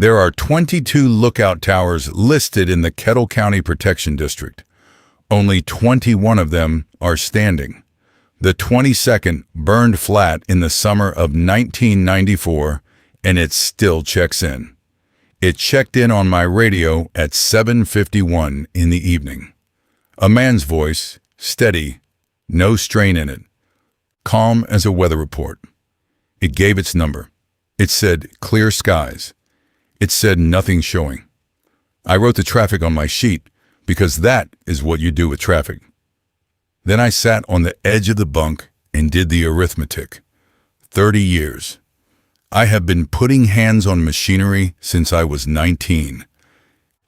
There are 22 lookout towers listed in the Kettle County Protection District. Only 21 of them are standing. The 22nd burned flat in the summer of 1994, and it still checks in. It checked in on my radio at 7:51 in the evening. A man's voice, steady, no strain in it, calm as a weather report. It gave its number. It said clear skies. It said nothing showing. I wrote the traffic on my sheet because that is what you do with traffic. Then I sat on the edge of the bunk and did the arithmetic. 30 years. I have been putting hands on machinery since I was 19,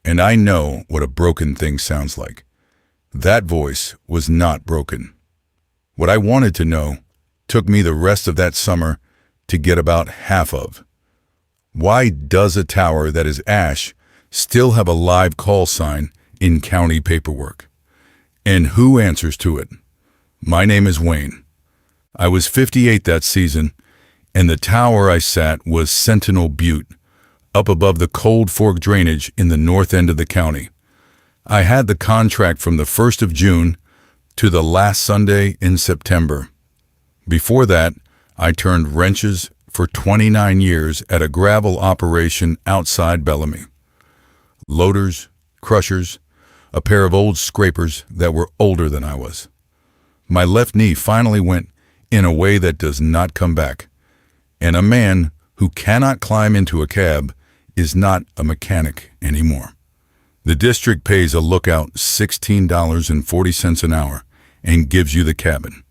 and I know what a broken thing sounds like. That voice was not broken. What I wanted to know took me the rest of that summer to get about half of. Why does a tower that is ash still have a live call sign in county paperwork? And who answers to it? My name is Wayne. I was 58 that season, and the tower I sat was Sentinel Butte, up above the Cold Fork drainage in the north end of the county. I had the contract from the 1st of June to the last Sunday in September. Before that, I turned wrenches for 29 years at a gravel operation outside Bellamy. Loaders, crushers, a pair of old scrapers that were older than I was. My left knee finally went in a way that does not come back, and a man who cannot climb into a cab is not a mechanic anymore. The district pays a lookout $16.40 an hour and gives you the cabin.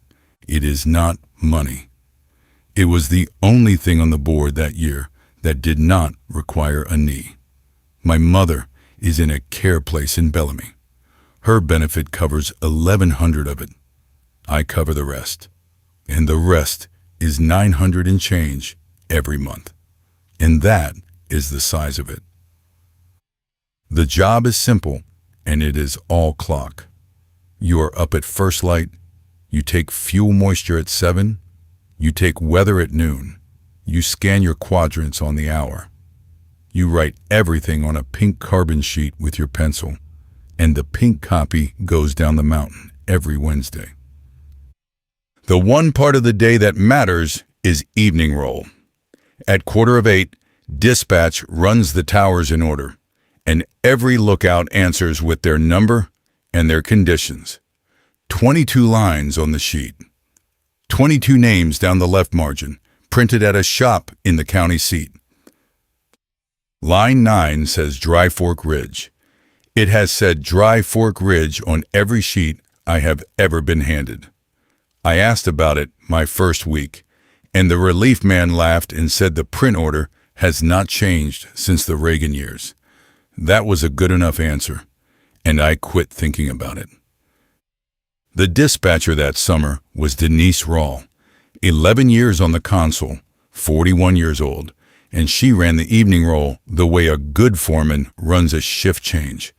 It is not money. It was the only thing on the board that year that did not require a knee. My mother is in a care place in Bellamy. Her benefit covers $1,100 of it. I cover the rest. And the rest is $900 and change every month. And that is the size of it. The job is simple, and it is all clock. You are up at first light. You take fuel moisture at 7. You take weather at noon. You scan your quadrants on the hour. You write everything on a pink carbon sheet with your pencil, and the pink copy goes down the mountain every Wednesday. The one part of the day that matters is evening roll. At 7:45, dispatch runs the towers in order, and every lookout answers with their number and their conditions. 22 lines on the sheet. 22 names down the left margin, printed at a shop in the county seat. Line 9 says Dry Fork Ridge. It has said Dry Fork Ridge on every sheet I have ever been handed. I asked about it my first week, and the relief man laughed and said the print order has not changed since the Reagan years. That was a good enough answer, and I quit thinking about it. The dispatcher that summer was Denise Rawl, 11 years on the console, 41 years old, and she ran the evening roll the way a good foreman runs a shift change,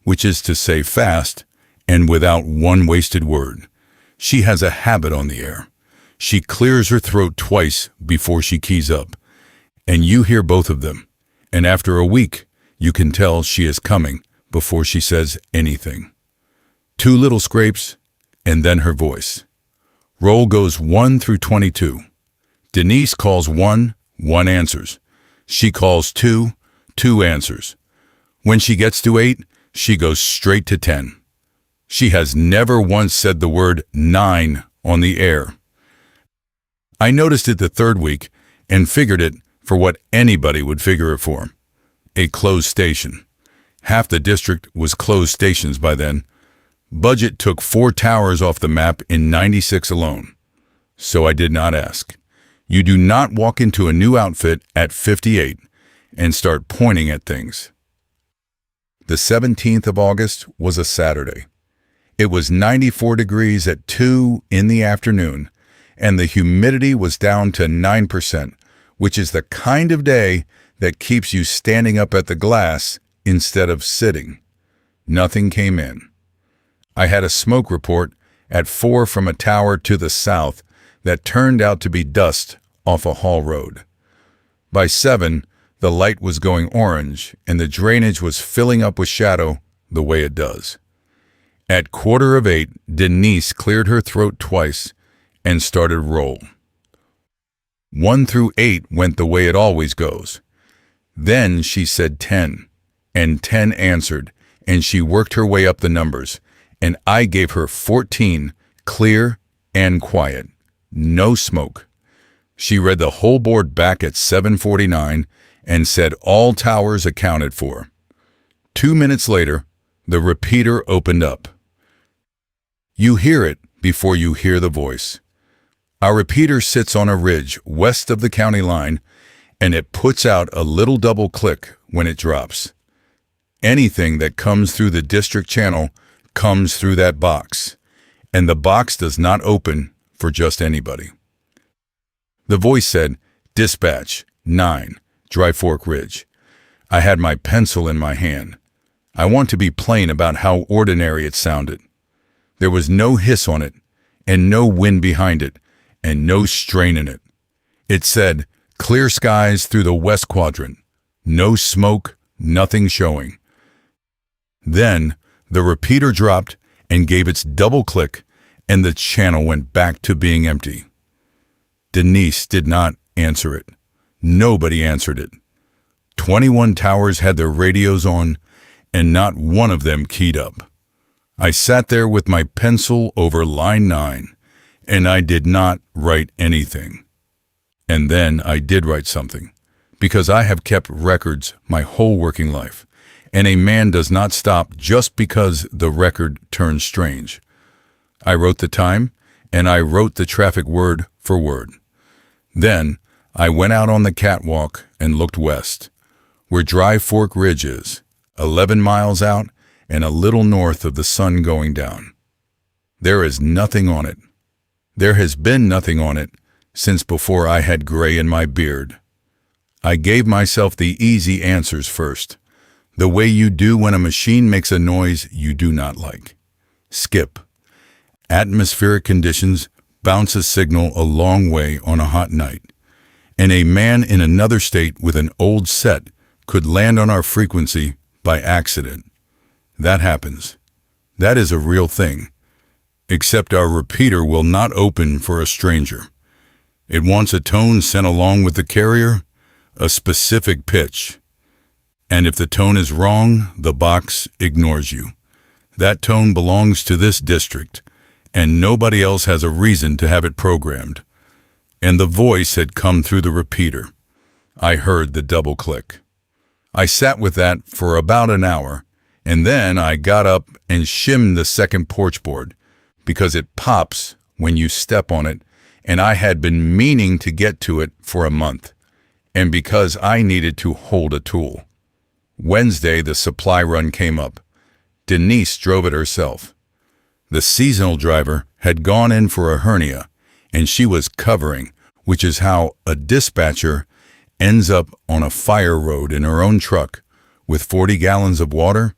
which is to say fast and without one wasted word. She has a habit on the air. She clears her throat twice before she keys up, and you hear both of them, and after a week, you can tell she is coming before she says anything. 2 little scrapes, and then her voice. Roll goes 1 through 22. Denise calls 1, 1 answers. She calls 2, 2 answers. When she gets to 8, she goes straight to 10. She has never once said the word 9 on the air. I noticed it the 3rd week and figured it for what anybody would figure it for. A closed station. Half the district was closed stations by then. Budget took 4 towers off the map in '96 alone. So I did not ask. You do not walk into a new outfit at 58 and start pointing at things. The 17th of August was a Saturday. It was 94 degrees at 2 in the afternoon, and the humidity was down to 9%, which is the kind of day that keeps you standing up at the glass instead of sitting. Nothing came in. I had a smoke report at 4 from a tower to the south that turned out to be dust off a haul road. By 7, The light was going orange, and the drainage was filling up with shadow the way it does. At 7:15, Denise cleared her throat twice and started roll. 1 through 8 went the way it always goes. Then she said 10, and 10 answered, and she worked her way up the numbers, and I gave her 14, clear and quiet, no smoke. She read the whole board back at 7:49 and said all towers accounted for. 2 minutes later, the repeater opened up. You hear it before you hear the voice. Our repeater sits on a ridge west of the county line, and it puts out a little double click when it drops. Anything that comes through the district channel comes through that box, and the box does not open for just anybody. The voice said, Dispatch, 9, Dry Fork Ridge. I had my pencil in my hand. I want to be plain about how ordinary it sounded. There was no hiss on it, and no wind behind it, and no strain in it. It said, clear skies through the west quadrant. No smoke, nothing showing. Then, the repeater dropped and gave its double click, and the channel went back to being empty. Denise did not answer it. Nobody answered it. 21 towers had their radios on, and not one of them keyed up. I sat there with my pencil over line 9, and I did not write anything. And then I did write something, because I have kept records my whole working life, and a man does not stop just because the record turns strange. I wrote the time, and I wrote the traffic word for word. Then I went out on the catwalk and looked west, where Dry Fork Ridge is, 11 miles out and a little north of the sun going down. There is nothing on it. There has been nothing on it since before I had gray in my beard. I gave myself the easy answers first, the way you do when a machine makes a noise you do not like. Skip. Atmospheric conditions bounce a signal a long way on a hot night, and a man in another state with an old set could land on our frequency by accident. That happens. That is a real thing. Except our repeater will not open for a stranger. It wants a tone sent along with the carrier, a specific pitch. And if the tone is wrong, the box ignores you. That tone belongs to this district, and nobody else has a reason to have it programmed. And the voice had come through the repeater. I heard the double click. I sat with that for about an hour, and then I got up and shimmed the second porch board, because it pops when you step on it, and I had been meaning to get to it for a month, and because I needed to hold a tool. Wednesday, the supply run came up. Denise drove it herself. The seasonal driver had gone in for a hernia, and she was covering, which is how a dispatcher ends up on a fire road in her own truck with 40 gallons of water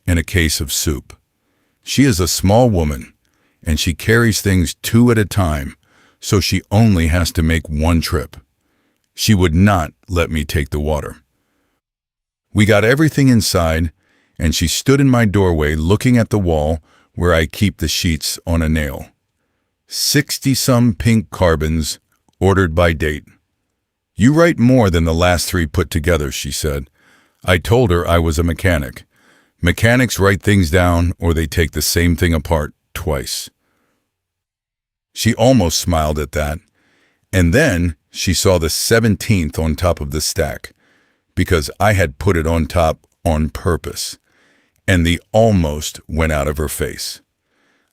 and a case of soup. She is a small woman, and she carries things 2 at a time, so she only has to make 1 trip. She would not let me take the water. We got everything inside, and she stood in my doorway looking at the wall where I keep the sheets on a nail. 60-some pink carbons, ordered by date. You write more than the last 3 put together, she said. I told her I was a mechanic. Mechanics write things down or they take the same thing apart twice. She almost smiled at that, and then she saw the 17th on top of the stack, because I had put it on top on purpose, and the almost went out of her face.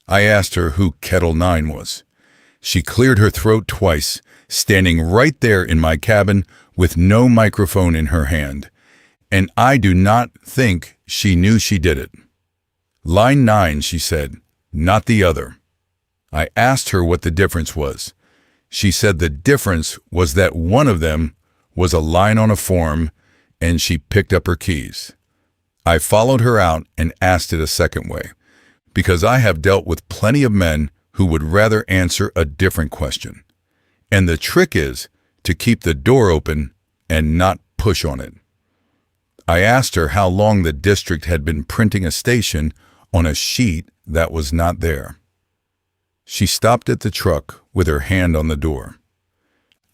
I asked her who Kettle 9 was. She cleared her throat twice, standing right there in my cabin with no microphone in her hand, and I do not think she knew she did it. Line 9, she said, not the other. I asked her what the difference was. She said the difference was that one of them was a line on a form, and she picked up her keys. I followed her out and asked it a second way, because I have dealt with plenty of men who would rather answer a different question. And the trick is to keep the door open and not push on it. I asked her how long the district had been printing a station on a sheet that was not there. She stopped at the truck with her hand on the door.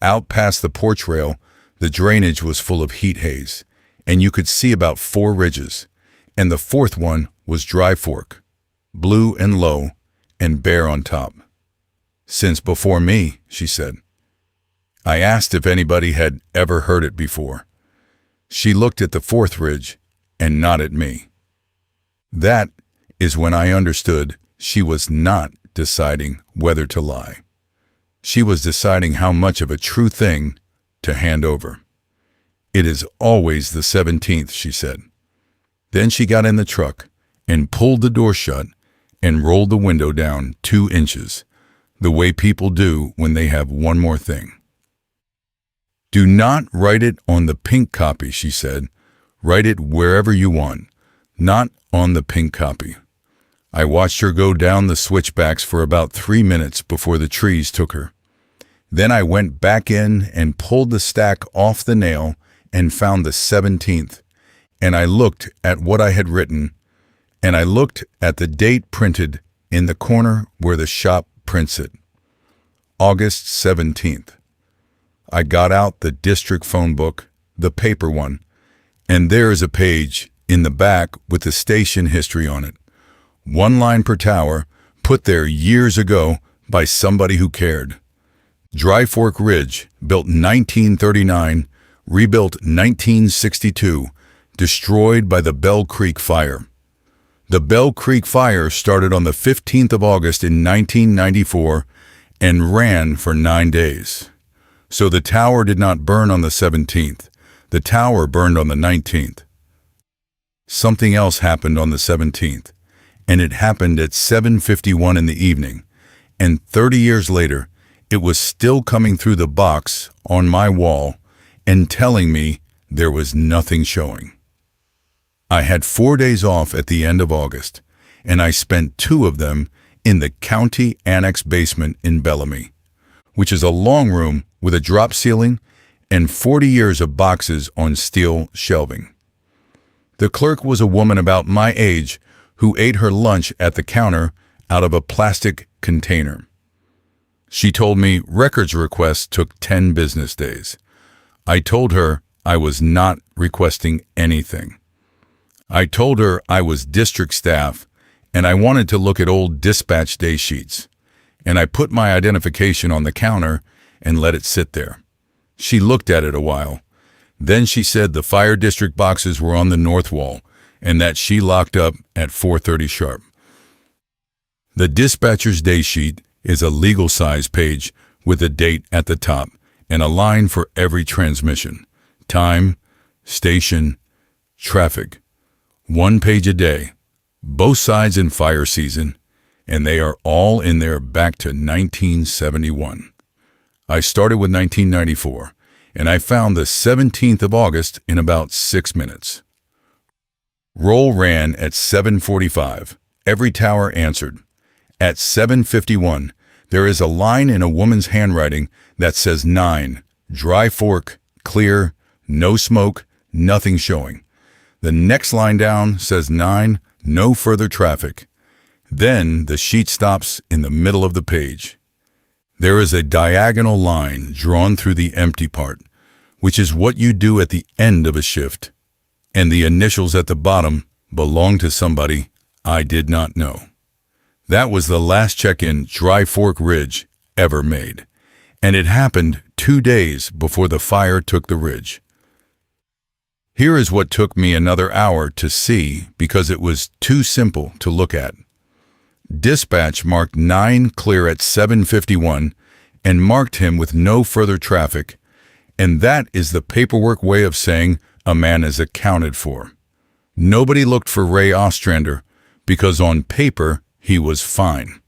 Out past the porch rail, the drainage was full of heat haze, and you could see about 4 ridges, and the 4th one was dry fork, blue and low, and bare on top. "Since before me," she said. I asked if anybody had ever heard it before. She looked at the 4th ridge and not at me. That is when I understood she was not deciding whether to lie. She was deciding how much of a true thing to hand over. "It is always the 17th, she said. Then she got in the truck and pulled the door shut and rolled the window down 2 inches, the way people do when they have one more thing. "Do not write it on the pink copy," she said. "Write it wherever you want, not on the pink copy." I watched her go down the switchbacks for about 3 minutes before the trees took her. Then I went back in and pulled the stack off the nail and found the 17th, and I looked at what I had written, and I looked at the date printed in the corner where the shop prints it. August 17th. I got out the district phone book, the paper one, and there is a page in the back with the station history on it. 1 line per tower, put there years ago by somebody who cared. Dry Fork Ridge, built 1939, rebuilt 1962, destroyed by the Bell Creek Fire. The Bell Creek Fire started on the 15th of August in 1994 and ran for 9 days. So the tower did not burn on the 17th. The tower burned on the 19th. Something else happened on the 17th, and it happened at 7:51 in the evening, and 30 years later, it was still coming through the box on my wall and telling me there was nothing showing. I had 4 days off at the end of August, and I spent 2 of them in the county annex basement in Bellamy, which is a long room with a drop ceiling and 40 years of boxes on steel shelving. The clerk was a woman about my age who ate her lunch at the counter out of a plastic container. She told me records requests took 10 business days. I told her I was not requesting anything. I told her I was district staff and I wanted to look at old dispatch day sheets, and I put my identification on the counter and let it sit there. She looked at it a while. Then she said the fire district boxes were on the north wall and that she locked up at 4:30 sharp. The dispatcher's day sheet is a legal size page with a date at the top and a line for every transmission, time, station, traffic. 1 page a day, both sides in fire season, and they are all in there back to 1971. I started with 1994, and I found the 17th of August in about 6 minutes. Roll ran at 7:45. Every tower answered. At 7:51, there is a line in a woman's handwriting that says 9, dry fork, clear, no smoke, nothing showing. The next line down says 9, no further traffic. Then the sheet stops in the middle of the page. There is a diagonal line drawn through the empty part, which is what you do at the end of a shift, and the initials at the bottom belong to somebody I did not know. That was the last check-in Dry Fork Ridge ever made, and it happened 2 days before the fire took the ridge. Here is what took me another hour to see because it was too simple to look at. Dispatch marked 9 clear at 7:51 and marked him with no further traffic, and that is the paperwork way of saying a man is accounted for. Nobody looked for Ray Ostrander because on paper he was fine.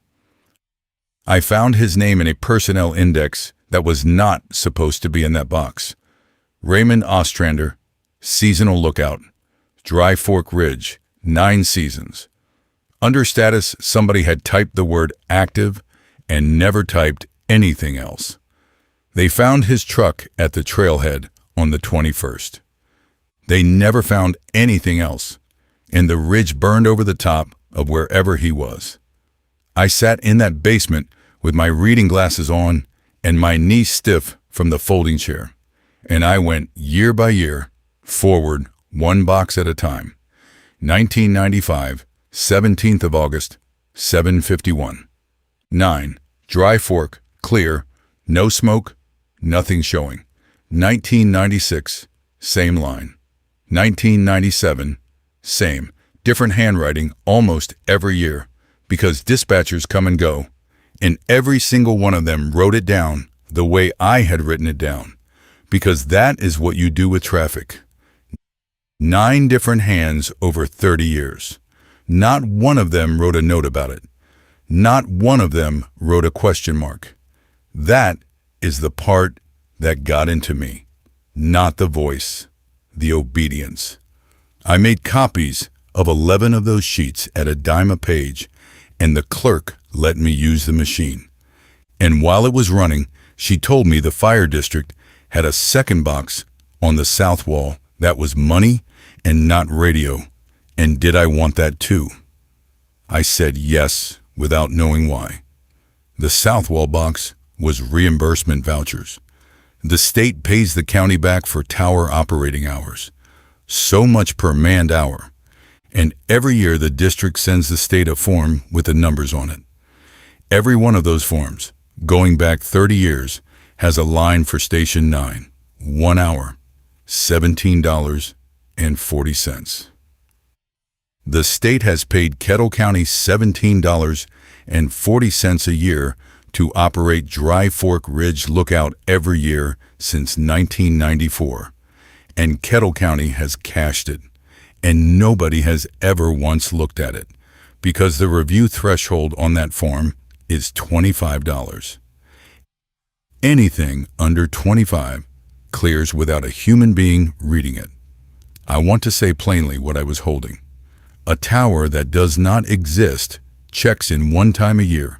I found his name in a personnel index that was not supposed to be in that box. Raymond Ostrander, seasonal lookout, Dry Fork Ridge, 9 seasons. Under status, somebody had typed the word active and never typed anything else. They found his truck at the trailhead on the 21st. They never found anything else, and the ridge burned over the top of wherever he was. I sat in that basement with my reading glasses on and my knees stiff from the folding chair, and I went year by year, forward, one box at a time. 1995, 17th of August, 7:51. 9. Dry Fork, clear, no smoke, nothing showing. 1996, same line. 1997, same, different handwriting almost every year, because dispatchers come and go, and every single one of them wrote it down the way I had written it down, because that is what you do with traffic. 9 different hands over 30 years. Not one of them wrote a note about it. Not one of them wrote a question mark. That is the part that got into me, not the voice, the obedience. I made copies of 11 of those sheets at a dime a page, and the clerk let me use the machine. And while it was running, she told me the fire district had a second box on the south wall that was money and not radio, and did I want that too? I said yes without knowing why. The south wall box was reimbursement vouchers. The state pays the county back for tower operating hours, so much per manned hour, and every year the district sends the state a form with the numbers on it. Every one of those forms, going back 30 years, has a line for Station 9, 1 hour, $17.40. The state has paid Kettle County $17.40 a year to operate Dry Fork Ridge Lookout every year since 1994, and Kettle County has cashed it, and nobody has ever once looked at it, because the review threshold on that form is $25. Anything under $25 clears without a human being reading it. I want to say plainly what I was holding. A tower that does not exist checks in 1 time a year,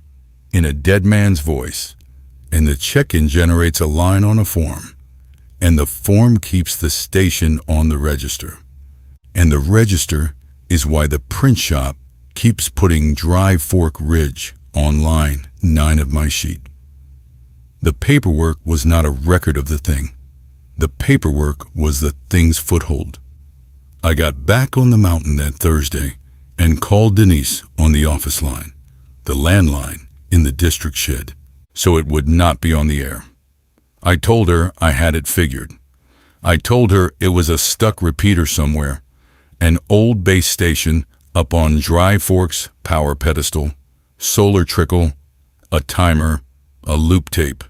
in a dead man's voice, and the check-in generates a line on a form, and the form keeps the station on the register. And the register is why the print shop keeps putting Dry Fork Ridge on line 9 of my sheet. The paperwork was not a record of the thing. The paperwork was the thing's foothold. I got back on the mountain that Thursday and called Denise on the office line, the landline in the district shed, so it would not be on the air. I told her I had it figured. I told her it was a stuck repeater somewhere, an old base station up on Dry Fork's power pedestal, solar trickle, a timer, a loop tape.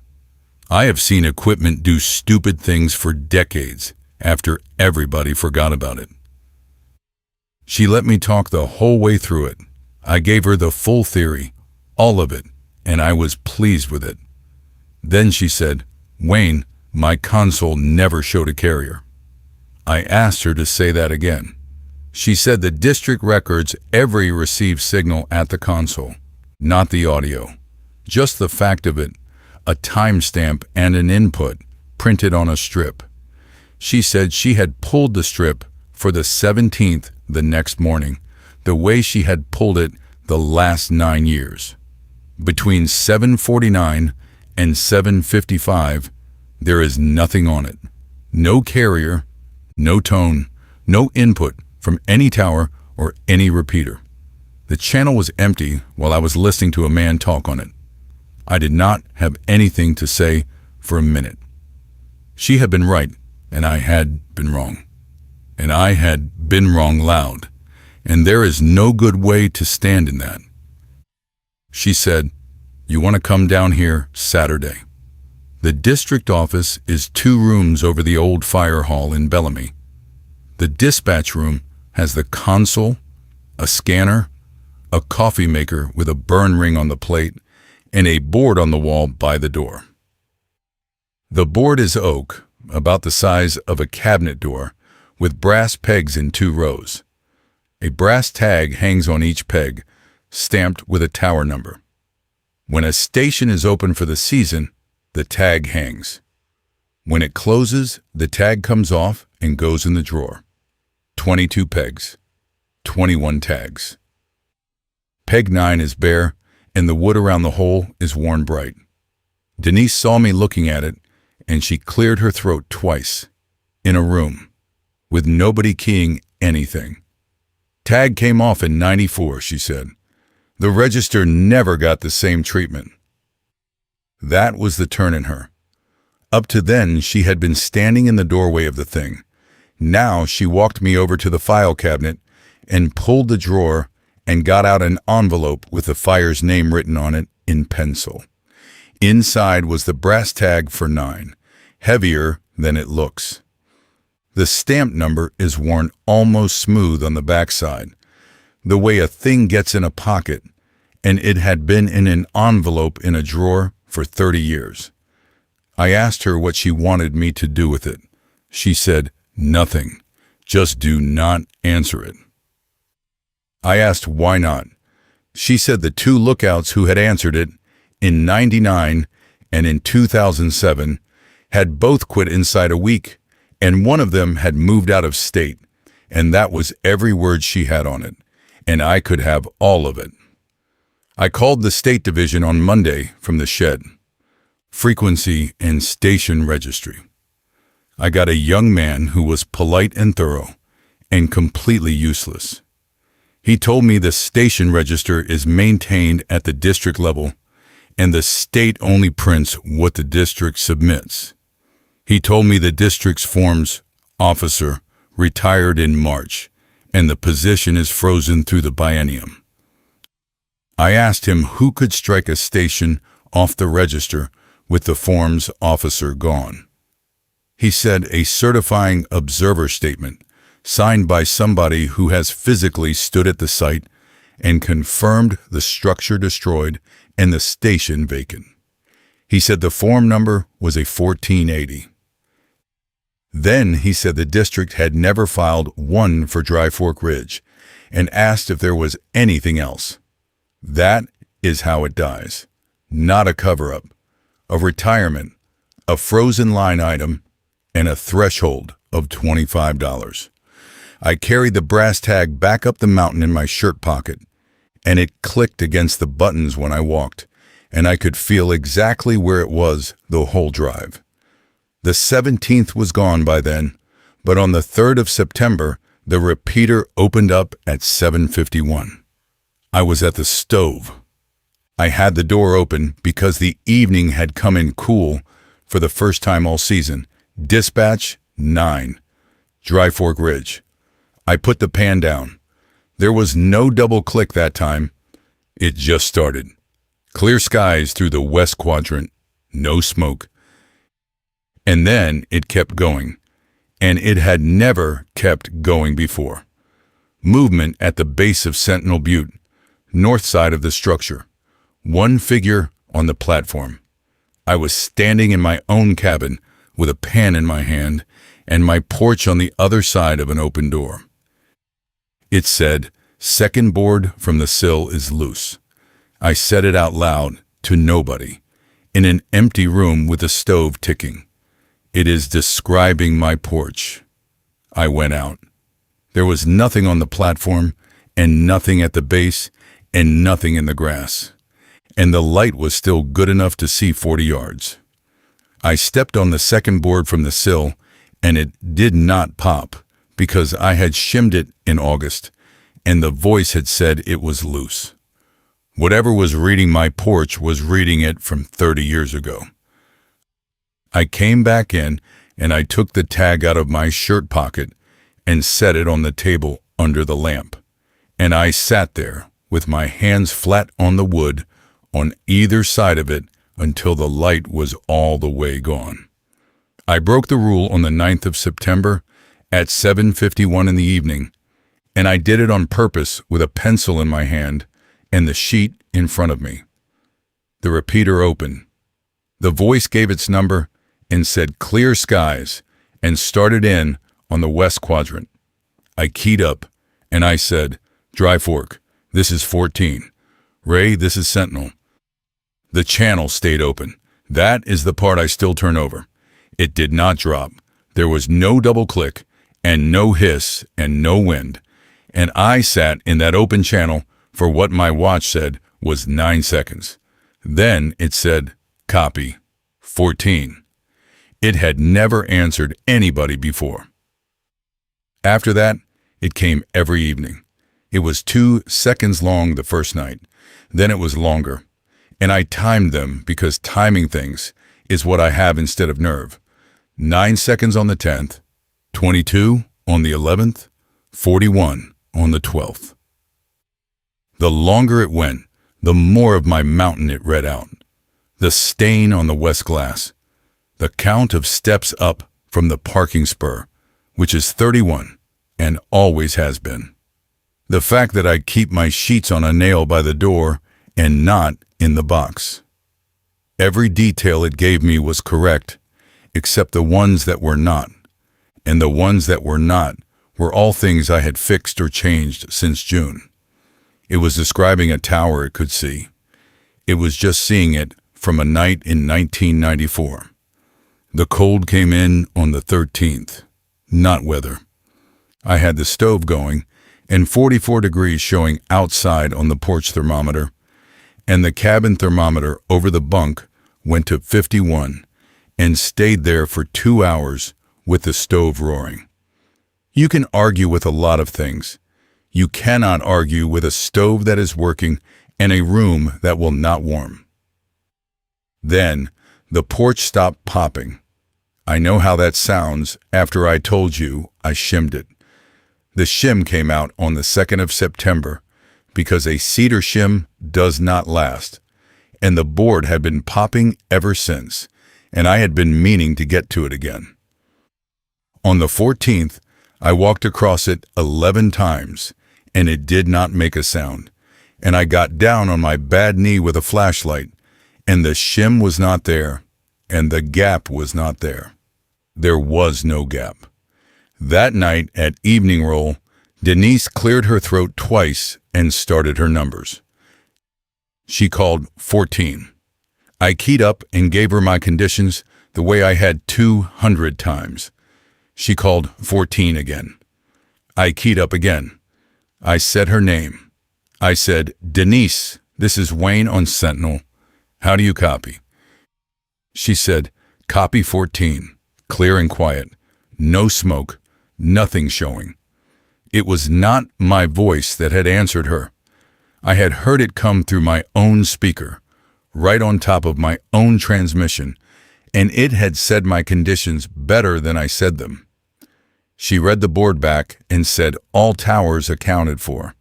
I have seen equipment do stupid things for decades after everybody forgot about it. She let me talk the whole way through it. I gave her the full theory, all of it, and I was pleased with it. Then she said, "Wayne, my console never showed a carrier." I asked her to say that again. She said the district records every received signal at the console, not the audio. Just the fact of it, a timestamp and an input printed on a strip. She said she had pulled the strip for the 17th the next morning, the way she had pulled it the last 9 years. Between 7:49 and 7:55, there is nothing on it. No carrier, no tone, no input from any tower or any repeater. The channel was empty while I was listening to a man talk on it. I did not have anything to say for a minute. She had been right, and I had been wrong. And I had been wrong loud, and there is no good way to stand in that. She said, "You want to come down here Saturday?" The district office is 2 rooms over the old fire hall in Bellamy. The dispatch room has the console, a scanner, a coffee maker with a burn ring on the plate, and a board on the wall by the door. The board is oak, about the size of a cabinet door, with brass pegs in 2 rows. A brass tag hangs on each peg, stamped with a tower number. When a station is open for the season, the tag hangs. When it closes, the tag comes off and goes in the drawer. 22 pegs, 21 tags. Peg 9 is bare, and the wood around the hole is worn bright. Denise saw me looking at it, and she cleared her throat twice, in a room, with nobody keying anything. Tag came off in '94, she said. The register never got the same treatment. That was the turn in her. Up to then, she had been standing in the doorway of the thing. Now she walked me over to the file cabinet and pulled the drawer and got out an envelope with the fire's name written on it in pencil. Inside was the brass tag for 9, heavier than it looks. The stamp number is worn almost smooth on the backside, the way a thing gets in a pocket, and it had been in an envelope in a drawer for 30 years. I asked her what she wanted me to do with it. She said, "Nothing. Just do not answer it." I asked why not. She said the 2 lookouts who had answered it in '99 and in 2007 had both quit inside a week, and one of them had moved out of state, and that was every word she had on it, and I could have all of it. I called the State Division on Monday from the shed. Frequency and Station Registry. I got a young man who was polite and thorough, and completely useless. He told me the station register is maintained at the district level, and the state only prints what the district submits. He told me the district's forms officer retired in March, and the position is frozen through the biennium. I asked him who could strike a station off the register with the forms officer gone. He said a certifying observer statement signed by somebody who has physically stood at the site and confirmed the structure destroyed and the station vacant. He said the form number was a 1480. Then he said the district had never filed one for Dry Fork Ridge and asked if there was anything else. That is how it dies. Not a cover-up, a retirement, a frozen line item, and a threshold of $25. I carried the brass tag back up the mountain in my shirt pocket, and it clicked against the buttons when I walked, and I could feel exactly where it was the whole drive. The 17th was gone by then, but on the 3rd of September, the repeater opened up at 7:51. I was at the stove. I had the door open because the evening had come in cool for the first time all season. Dispatch 9, Dry Fork Ridge. I put the pan down. There was no double click that time. It just started. Clear skies through the west quadrant, no smoke. And then it kept going, and it had never kept going before. Movement at the base of Sentinel Butte, north side of the structure. One figure on the platform. I was standing in my own cabin with a pan in my hand and my porch on the other side of an open door. It said, "Second board from the sill is loose." I said it out loud to nobody, in an empty room with a stove ticking. It is describing my porch. I went out. There was nothing on the platform, and nothing at the base, and nothing in the grass. And the light was still good enough to see 40 yards. I stepped on the second board from the sill, and it did not pop, because I had shimmed it in August, and the voice had said it was loose. Whatever was reading my porch was reading it from 30 years ago. I came back in, and I took the tag out of my shirt pocket and set it on the table under the lamp. And I sat there with my hands flat on the wood on either side of it until the light was all the way gone. I broke the rule on the 9th of September at 7:51 in the evening, and I did it on purpose with a pencil in my hand and the sheet in front of me. The repeater opened. The voice gave its number and said clear skies and started in on the west quadrant. I keyed up and I said, "Dry Fork, this is 14. Ray, this is Sentinel." The channel stayed open. That is the part I still turn over. It did not drop. There was no double click, and no hiss and no wind, and I sat in that open channel for what my watch said was 9 seconds. Then it said, copy, 14. It had never answered anybody before. After that, it came every evening. It was 2 seconds long the first night, then it was longer, and I timed them because timing things is what I have instead of nerve. 9 seconds on the 10th, 22 on the 11th, 41 on the 12th. The longer it went, the more of my mountain it read out. The stain on the west glass, the count of steps up from the parking spur, which is 31 and always has been. The fact that I keep my sheets on a nail by the door and not in the box. Every detail it gave me was correct, except the ones that were not. And the ones that were not were all things I had fixed or changed since June. It was describing a tower it could see. It was just seeing it from a night in 1994. The cold came in on the 13th, not weather. I had the stove going and 44 degrees showing outside on the porch thermometer, and the cabin thermometer over the bunk went to 51 and stayed there for 2 hours with the stove roaring. You can argue with a lot of things. You cannot argue with a stove that is working and a room that will not warm. Then the porch stopped popping. I know how that sounds after I told you I shimmed it. The shim came out on the 2nd of September because a cedar shim does not last, and the board had been popping ever since, and I had been meaning to get to it again. On the 14th, I walked across it 11 times, and it did not make a sound, and I got down on my bad knee with a flashlight, and the shim was not there, and the gap was not there. There was no gap. That night at evening roll, Denise cleared her throat twice and started her numbers. She called 14. I keyed up and gave her my conditions the way I had 200 times. She called 14 again. I keyed up again. I said her name. I said, Denise, this is Wayne on Sentinel. How do you copy? She said, copy 14, clear and quiet, no smoke, nothing showing. It was not my voice that had answered her. I had heard it come through my own speaker, right on top of my own transmission, and it had said my conditions better than I said them. She read the board back and said all towers accounted for.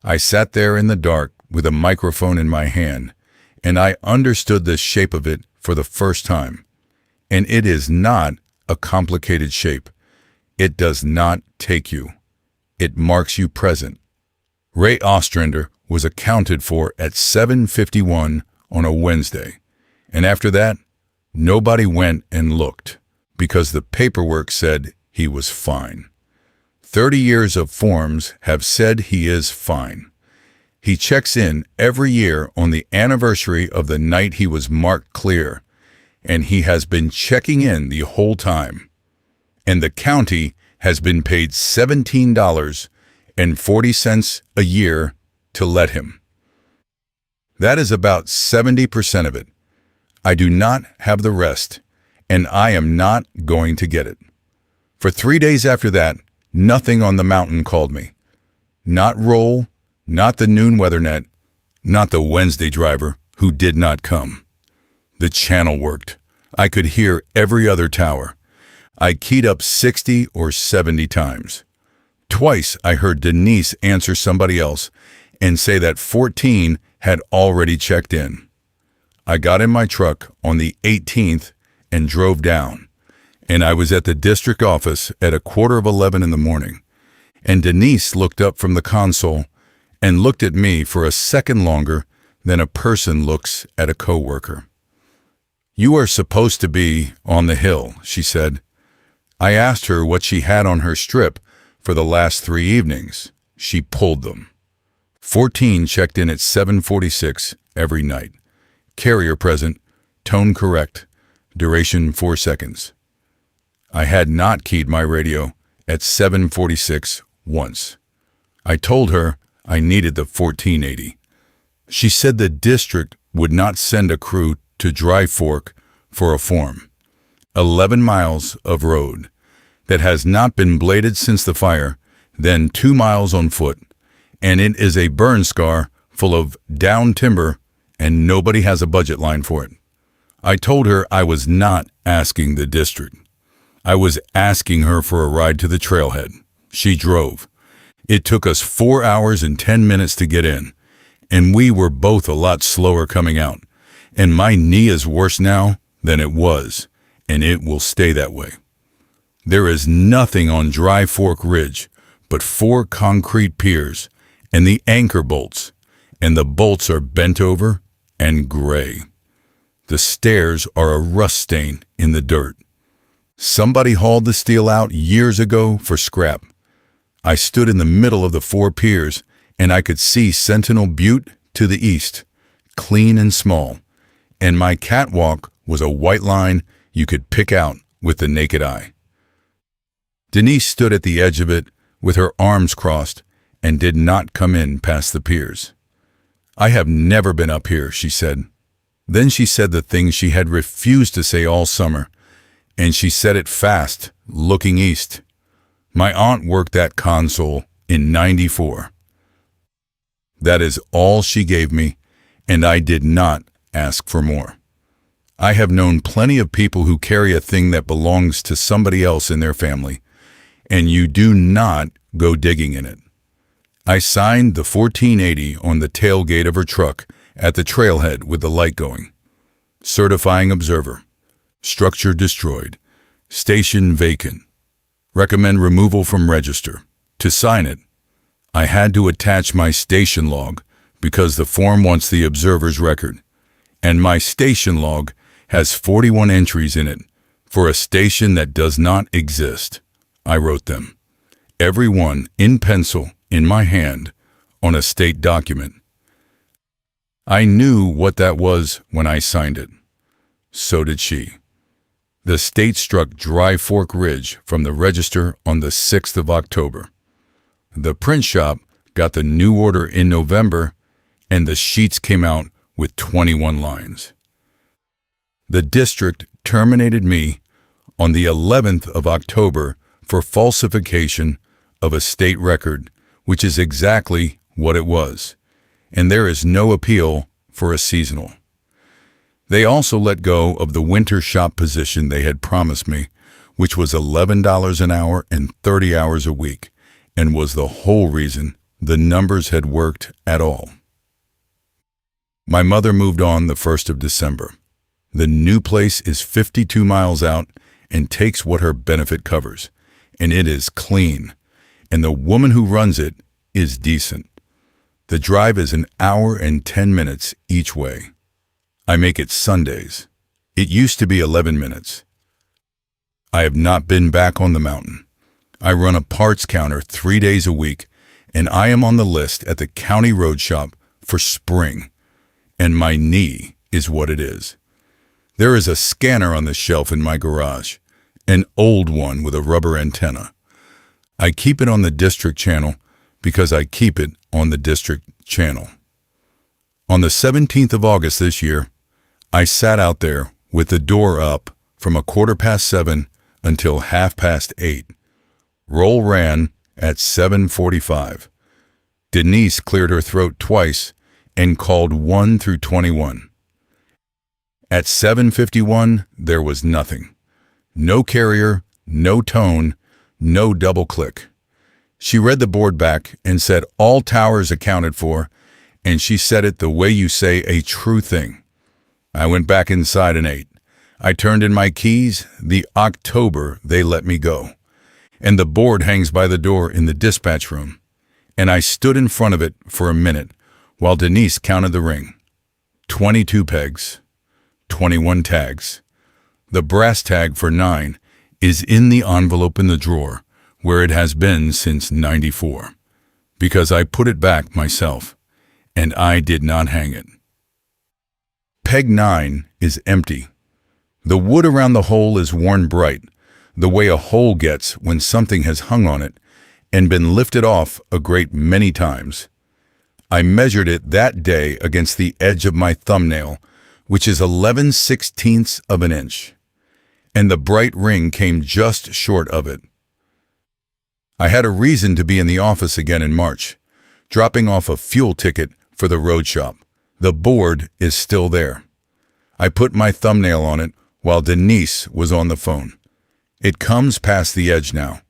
I sat there in the dark with a microphone in my hand, and I understood the shape of it for the first time. And it is not a complicated shape. It does not take you. It marks you present. Ray Ostrander was accounted for at 7:51 on a Wednesday, and after that, nobody went and looked because the paperwork said he was fine. 30 years of forms have said he is fine. He checks in every year on the anniversary of the night he was marked clear, and he has been checking in the whole time. And the county has been paid $17.40 a year to let him. That is about 70% of it. I do not have the rest, and I am not going to get it. For 3 days after that, nothing on the mountain called me. Not Roll, not the noon weather net, not the Wednesday driver who did not come. The channel worked. I could hear every other tower. I keyed up 60 or 70 times. Twice I heard Denise answer somebody else and say that 14 had already checked in. I got in my truck on the 18th and drove down, and I was at the district office at 11:15 in the morning, and Denise looked up from the console and looked at me for a second longer than a person looks at a coworker. "You are supposed to be on the hill," she said. I asked her what she had on her strip for the last 3 evenings. She pulled them. 14 checked in at 7:46 every night. Carrier present, tone correct, duration 4 seconds. I had not keyed my radio at 7:46 once. I told her I needed the 1480. She said the district would not send a crew to Dry Fork for a form. 11 miles of road that has not been bladed since the fire, then 2 miles on foot, and it is a burn scar full of down timber, and nobody has a budget line for it. I told her I was not asking the district. I was asking her for a ride to the trailhead. She drove. It took us 4 hours and 10 minutes to get in, and we were both a lot slower coming out. And my knee is worse now than it was, and it will stay that way. There is nothing on Dry Fork Ridge but 4 concrete piers and the anchor bolts, and the bolts are bent over and gray. The stairs are a rust stain in the dirt. Somebody hauled the steel out years ago for scrap. I stood in the middle of the 4 piers, and I could see Sentinel Butte to the east, clean and small, and my catwalk was a white line you could pick out with the naked eye. Denise stood at the edge of it with her arms crossed and did not come in past the piers. "I have never been up here," she said. Then she said the thing she had refused to say all summer, and she said it fast, looking east. "My aunt worked that console in '94. That is all she gave me, and I did not ask for more. I have known plenty of people who carry a thing that belongs to somebody else in their family, and you do not go digging in it." I signed the 1480 on the tailgate of her truck at the trailhead with the light going. Certifying observer. Structure destroyed. Station vacant. Recommend removal from register. To sign it, I had to attach my station log because the form wants the observer's record, and my station log has 41 entries in it for a station that does not exist. I wrote them, every one in pencil in my hand on a state document. I knew what that was when I signed it. So did she. The state struck Dry Fork Ridge from the register on the 6th of October. The print shop got the new order in November, and the sheets came out with 21 lines. The district terminated me on the 11th of October for falsification of a state record, which is exactly what it was, and there is no appeal for a seasonal. They also let go of the winter shop position they had promised me, which was $11 an hour and 30 hours a week, and was the whole reason the numbers had worked at all. My mother moved on the 1st of December. The new place is 52 miles out and takes what her benefit covers, and it is clean, and the woman who runs it is decent. The drive is an hour and 10 minutes each way. I make it Sundays. It used to be 11 minutes. I have not been back on the mountain. I run a parts counter 3 days a week, and I am on the list at the county road shop for spring, and my knee is what it is. There is a scanner on the shelf in my garage, an old one with a rubber antenna. I keep it on the district channel because I keep it on the district channel. On the 17th of August this year, I sat out there with the door up from 7:15 until 8:30. Roll ran at 7:45. Denise cleared her throat twice and called 1 through 21. At 7:51, there was nothing. No carrier, no tone, no double click. She read the board back and said all towers accounted for, and she said it the way you say a true thing. I went back inside and ate. I turned in my keys the October they let me go, and the board hangs by the door in the dispatch room, and I stood in front of it for a minute while Denise counted the ring. 22 pegs, 21 tags. The brass tag for 9 is in the envelope in the drawer where it has been since '94, because I put it back myself, and I did not hang it. Peg 9 is empty. The wood around the hole is worn bright. the way a hole gets when something has hung on it and been lifted off a great many times. I measured it that day against the edge of my thumbnail, which is 11/16 of an inch, and the bright ring came just short of it. I had a reason to be in the office again in March, dropping off a fuel ticket for the road shop. The board is still there. I put my thumbnail on it while Denise was on the phone. It comes past the edge now,